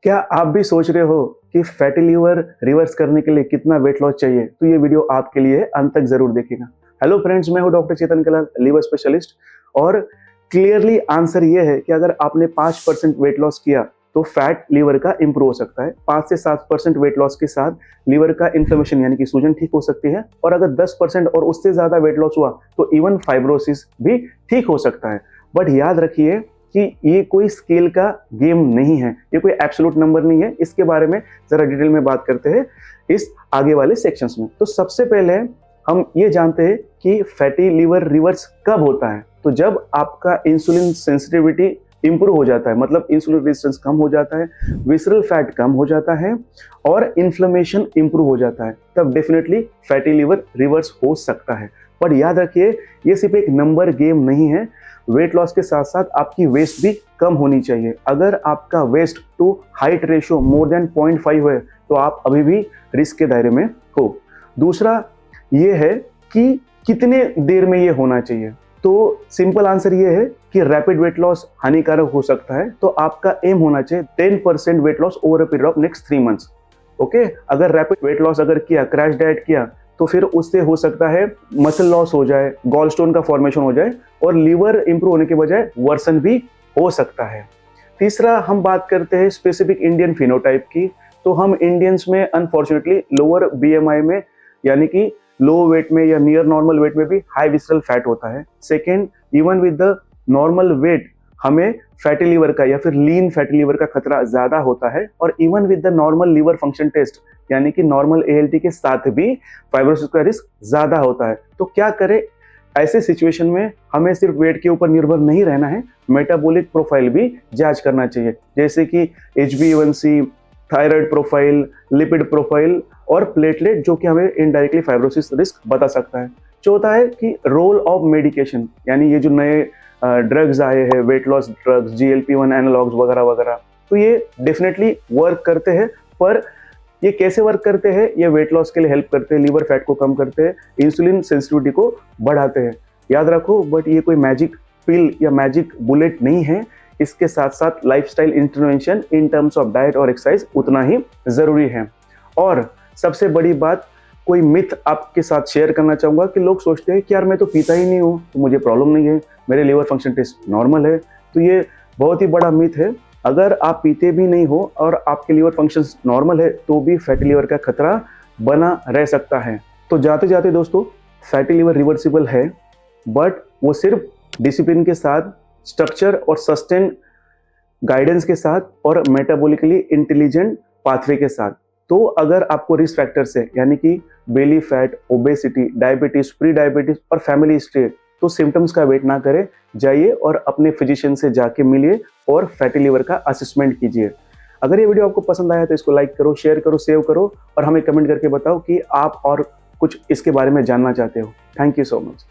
क्या आप भी सोच रहे हो कि फैटी लीवर रिवर्स करने के लिए कितना वेट लॉस चाहिए? तो ये वीडियो आपके लिए है, अंत तक जरूर देखिएगा। हेलो फ्रेंड्स, मैं हूं डॉक्टर चेतन कलाल, लीवर स्पेशलिस्ट। और क्लियरली आंसर ये है कि अगर आपने 5% वेट लॉस किया तो फैट लीवर का इंप्रूव हो सकता है। 5 से 7% वेट लॉस के साथ लीवर का इन्फ्लेमेशन यानी कि सूजन ठीक हो सकती है। और अगर 10% और उससे ज्यादा वेट लॉस हुआ तो इवन फाइब्रोसिस भी ठीक हो सकता है। बट याद रखिए कि ये कोई स्केल का गेम नहीं है, ये कोई एब्सोल्यूट नंबर नहीं है। इसके बारे में जरा डिटेल में बात करते हैं इस आगे वाले सेक्शंस में। तो सबसे पहले हम ये जानते हैं कि फैटी लीवर रिवर्स कब होता है। तो जब आपका इंसुलिन सेंसिटिविटी इंप्रूव हो जाता है, मतलब इंसुलिन रेजिस्टेंस कम हो जाता है, विसरल फैट कम हो जाता है और इन्फ्लेमेशन इंप्रूव हो जाता है, तब डेफिनेटली फैटी लीवर रिवर्स हो सकता है। पर याद रखिए, ये सिर्फ एक नंबर गेम नहीं है। वेट लॉस के साथ साथ आपकी वेस्ट भी कम होनी चाहिए। अगर आपका waist to height ratio more than 0.5 है तो आप अभी भी रिस्क के दायरे में हो। दूसरा ये है कि कितने देर में ये होना चाहिए। तो सिंपल आंसर ये है कि रैपिड वेट लॉस हानिकारक हो सकता है, तो आपका एम होना चाहिए 10% weight loss over a period of next 3 months. Okay, अगर रैपिड वेट लॉस अगर किया, क्रैश डाइट किया, तो फिर उससे हो सकता है मसल लॉस हो जाए, गॉल स्टोन का फॉर्मेशन हो जाए और लीवर इंप्रूव होने के बजाय वर्सन भी हो सकता है। तीसरा, हम बात करते हैं स्पेसिफिक इंडियन फिनोटाइप की। तो हम इंडियंस में अनफॉर्चुनेटली लोअर बीएमआई में यानी कि लो वेट में या नियर नॉर्मल वेट में भी हाई विसरल फैट होता है। Second, even with the normal weight हमें फैटी लीवर का या फिर लीन फैटी लीवर का खतरा ज्यादा होता है। और even with the normal liver function test यानी कि नॉर्मल एएलटी के साथ भी फाइब्रोसिस का रिस्क ज्यादा होता है। तो क्या करें ऐसे सिचुएशन में? हमें सिर्फ वेट के ऊपर निर्भर नहीं रहना है, मेटाबॉलिक प्रोफाइल भी जांच करना चाहिए, जैसे कि HbA1c, thyroid profile, lipid profile और प्लेटलेट, जो कि हमें इनडायरेक्टली फाइब्रोसिस रिस्क बता सकता है। चौथा है कि रोल ऑफ मेडिकेशन, यानी ये जो नए ड्रग्स आए हैं, weight loss drugs, GLP-1 analogues वगैरह वगैरह, तो ये डेफिनेटली वर्क करते हैं। पर ये कैसे वर्क करते हैं? ये वेट लॉस के लिए हेल्प करते हैं, लीवर फैट को कम करते हैं, इंसुलिन सेंसिटिविटी को बढ़ाते हैं, याद रखो। बट ये कोई मैजिक पिल या मैजिक बुलेट नहीं है। इसके साथ साथ lifestyle intervention in terms of diet और एक्सरसाइज उतना ही जरूरी है। और सबसे बड़ी बात, कोई मिथ आपके साथ शेयर करना चाहूंगा कि लोग सोचते हैं कि यार मैं तो पीता ही नहीं हूँ तो मुझे प्रॉब्लम नहीं है, मेरे लीवर फंक्शन टेस्ट नॉर्मल है। तो ये बहुत ही बड़ा मिथ है। अगर आप पीते भी नहीं हो और आपके लीवर फंक्शंस नॉर्मल है तो भी फैटी लीवर का खतरा बना रह सकता है। तो जाते जाते दोस्तों, फैटी लीवर रिवर्सिबल है, बट वो सिर्फ डिसिप्लिन के साथ, स्ट्रक्चर और सस्टेन गाइडेंस के साथ और मेटाबॉलिकली इंटेलिजेंट पाथवे के साथ। तो अगर आपको रिस्क फैक्टर्स है यानी कि belly fat, obesity, diabetes, pre diabetes और फैमिली हिस्ट्री, तो सिम्टम्स का वेट ना करें, जाइए और अपने फिजिशियन से जाके मिलिए और फैटी लीवर का असेसमेंट कीजिए। अगर ये वीडियो आपको पसंद आया तो इसको लाइक करो, शेयर करो, सेव करो और हमें कमेंट करके बताओ कि आप और कुछ इसके बारे में जानना चाहते हो। Thank you so much.